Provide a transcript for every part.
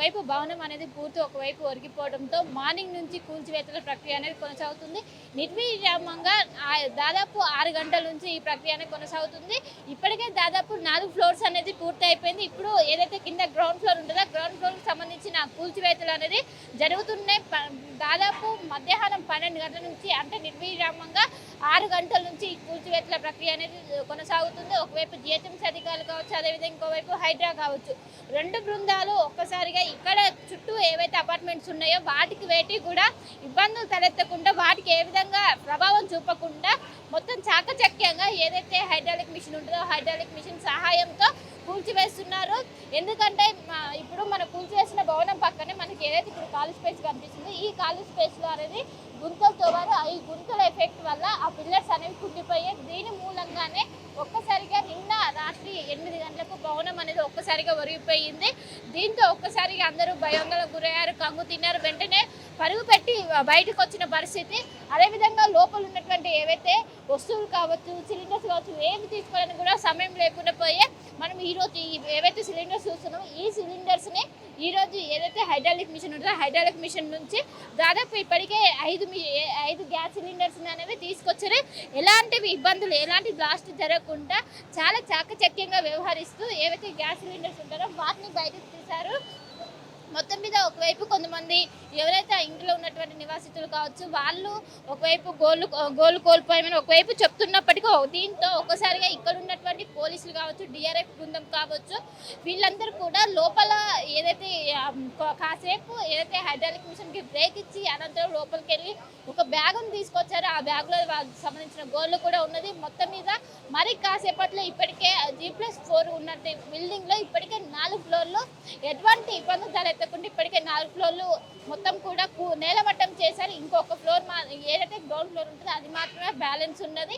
ఒకవైపు భవనం అనేది పూర్తి ఒకవైపు ఒరిగిపోవడంతో మార్నింగ్ నుంచి కూల్చివేతల ప్రక్రియ అనేది కొనసాగుతుంది. నిర్విరామంగా దాదాపు 6 గంటల నుంచి ఈ ప్రక్రియ అనేది కొనసాగుతుంది. ఇప్పటికే దాదాపు 4 ఫ్లోర్స్ అనేది పూర్తి అయిపోయింది. ఇప్పుడు ఏదైతే కింద గ్రౌండ్ ఫ్లోర్ ఉంటుందో గ్రౌండ్ ఫ్లోర్కి సంబంధించిన కూల్చివేతలు అనేది జరుగుతున్నాయి. దాదాపు మధ్యాహ్నం 12 గంటల నుంచి అంటే నిర్విరామంగా 6 గంటల నుంచి ఈ కూల్చివేతల ప్రక్రియ అనేది కొనసాగుతుంది. ఒకవైపు జిహెచ్ఎంసీ అధికారులు కావచ్చు, అదేవిధంగా ఇంకోవైపు హైడ్రా కావచ్చు, 2 బృందాలు ఒక్కసారిగా ఇక్కడ చుట్టూ ఏవైతే అపార్ట్మెంట్స్ ఉన్నాయో వాటికి వేటి కూడా ఇబ్బందులు తలెత్తకుండా వాటికి ఏ విధంగా ప్రభావం చూపకుండా మొత్తం చాకచక్యంగా ఏదైతే హైడ్రాలిక్ మిషన్ ఉంటుందో హైడ్రాలిక్ మిషన్ సహాయంతో కూల్చివేస్తున్నారు. ఎందుకంటే ఇప్పుడు మన కూల్చివేసిన భవనం పక్కనే మనకి ఏదైతే ఇప్పుడు ఖాళీ స్పేస్ కనిపిస్తుందో ఈ ఖాళీ స్పేస్లో అనేది గుంతలతో వారు ఈ గుంతల ఎఫెక్ట్ వల్ల ఆ పిల్లర్స్ అనేవి కుంగిపోయాయి. దీని మూలంగానే ఒక్కసారిగా నిన్న రాత్రి 8 గంటలకు భవనం అనేది ఒక్కసారిగా ఒరిగిపోయింది. దీంతో ఒక్కసారిగా అందరూ భయాందోళనకు గురయ్యారు, కంగు తిన్నారు. వెంటనే పరుగు పెట్టి బయటకు వచ్చిన పరిస్థితి. అదేవిధంగా లోపల ఉన్నటువంటి ఏవైతే వస్తువులు కావచ్చు, సిలిండర్స్ కావచ్చు, ఏమి తీసుకోవడానికి కూడా సమయం లేకుండా పోయే మనం ఈరోజు ఏవైతే సిలిండర్స్ చూస్తున్నామో ఈ సిలిండర్స్ని ఈరోజు ఏదైతే హైడ్రాలిక్ మిషన్ ఉంటుందో హైడ్రాలిక్ మిషన్ నుంచి దాదాపు ఇప్పటికే 5 గ్యాస్ సిలిండర్స్ అనేవి తీసుకొచ్చారు. ఎలాంటివి ఇబ్బందులు ఎలాంటి బ్లాస్ట్ జరగకుండా చాలా చాకచక్యంగా వ్యవహరిస్తూ ఏవైతే గ్యాస్ సిలిండర్స్ ఉంటారో వాటిని బయటకు తీశారు. మొత్తం మీద ఒకవైపు కొంతమంది ఎవరైతే ఆ ఇంట్లో ఉన్నటువంటి నివాసితులు కావచ్చు వాళ్ళు ఒకవైపు గోళ్ళు కోల్పోయామని ఒకవైపు చెప్తున్నప్పటికీ దీంతో ఒక్కసారిగా ఇక్కడ ఉన్నటువంటి పోలీసులు కావచ్చు, డిఆర్ఎఫ్ బృందం కావచ్చు, వీళ్ళందరూ కూడా లోపల ఏదైతే కాసేపు ఏదైతే హైడ్రాలిక్ మిషన్కి బ్రేక్ ఇచ్చి అనంతరం లోపలికి వెళ్ళి ఒక బ్యాగును తీసుకొచ్చారో ఆ బ్యాగ్లో వాళ్ళకి సంబంధించిన గోళ్ళు కూడా ఉన్నది. మొత్తం మీద మరి కాసేపట్లో ఇప్పటికే G+4 ఉన్నట్టు బిల్డింగ్లో ఇప్పటికే 4 ఫ్లోర్లు ఎటువంటి ఇబ్బందులు తలెత్తకుండా ఇప్పటికే 4 ఫ్లోర్లు మొత్తం కూడా నేలమట్టం చేశారు. ఇంకొక ఫ్లోర్ ఏదైతే గ్రౌండ్ ఫ్లోర్ ఉంటుందో అది మాత్రమే బ్యాలెన్స్ ఉన్నది.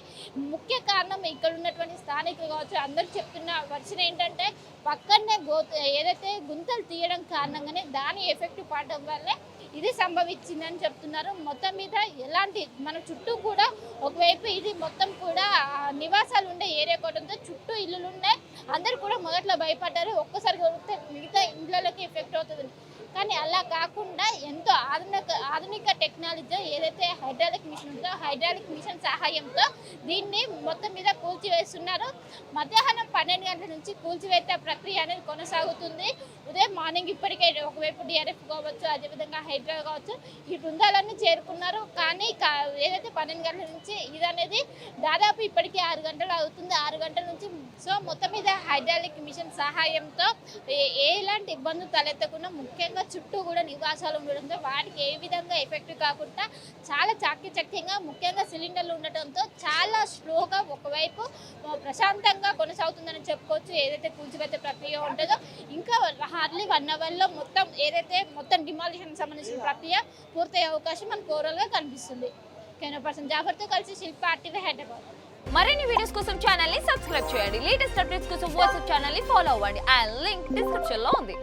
ముఖ్య కారణం ఇక్కడ ఉన్నటువంటి స్థానికులు కావచ్చు అందరూ చెప్తున్న వర్షన్ ఏంటంటే పక్కనే ఏదైతే గుంతలు తీయడం కారణంగానే దాని ఎఫెక్ట్ పడడం వల్లే ఇది సంభవించిందని చెప్తున్నారు. మొత్తం మీద ఎలాంటి మన చుట్టూ కూడా ఒకవైపు ఇది మొత్తం కూడా నివాసాలు ఉండే ఏరియా కోవడంతో చుట్టూ ఇల్లులు ఉన్నాయి. అందరూ కూడా మొదట్లో భయపడ్డారు, ఒక్కసారి కొడితే మిగతా ఇండ్లకి ఎఫెక్ట్ అవుతుంది. కానీ అలా కాకుండా ఎంతో ఆధునిక టెక్నాలజీ ఏదైతే హైడ్రాలిక్ మిషన్ ఉందో హైడ్రాలిక్ మిషన్ సహాయంతో దీన్ని మొత్తం మీద కూల్చివేస్తున్నారు. మధ్యాహ్నం 12 గంటల నుంచి కూల్చివేత ప్రక్రియ అనేది కొనసాగుతుంది. ఉదయం మార్నింగ్ ఇప్పటికే ఒకవైపు డిఆర్ఎఫ్ కావచ్చు, అదేవిధంగా హైడ్రా కావచ్చు ఈ బృందాలన్నీ చేరుకున్నారు. కానీ ఏదైతే 12 గంటల నుంచి ఇది అనేది దాదాపు ఇప్పటికే 6 గంటలు అవుతుంది. 6 గంటల నుంచి సో మొత్తం మీద హైడ్రాలిక్ మిషన్ సహాయంతో ఎలాంటి ఇబ్బందులు తలెత్తకుండా ముఖ్యంగా చుట్టూ కూడా నివాసాలు ఉండడంతో వాటికి ఏ విధంగా ఎఫెక్ట్ కాకుండా చాలా చాకచక్యంగా ముఖ్యంగా సిలిండర్లు ఉండటంతో చాలా స్లోగా ఒకవైపు ప్రశాంతంగా కొనసాగుతుందని చెప్పుకోవచ్చు. ఏదైతే కూల్చివేత ప్రక్రియ ఉంటుందో ఇంకా హార్డ్లీ 1 అవర్లో మొత్తం డిమాలిషన్ సంబంధించిన ప్రక్రియ పూర్తయ్యే అవకాశం మనకు ఓవరాల్గా కనిపిస్తుంది. కెమెరా పర్సన్ జాఫర్తో కలిసి శిల్ప RTV హైదరాబాద్. మరిన్ని వీడియోస్ కోసం ఛానల్ ని సబ్స్క్రైబ్ చేయండి. లేటెస్ట్ అప్డేట్స్ కోసం వాట్సాప్ ఛానల్ ని ఫాలో అవ్వండి. ఆ లింక్ డిస్క్రిప్షన్ లో ఉంది.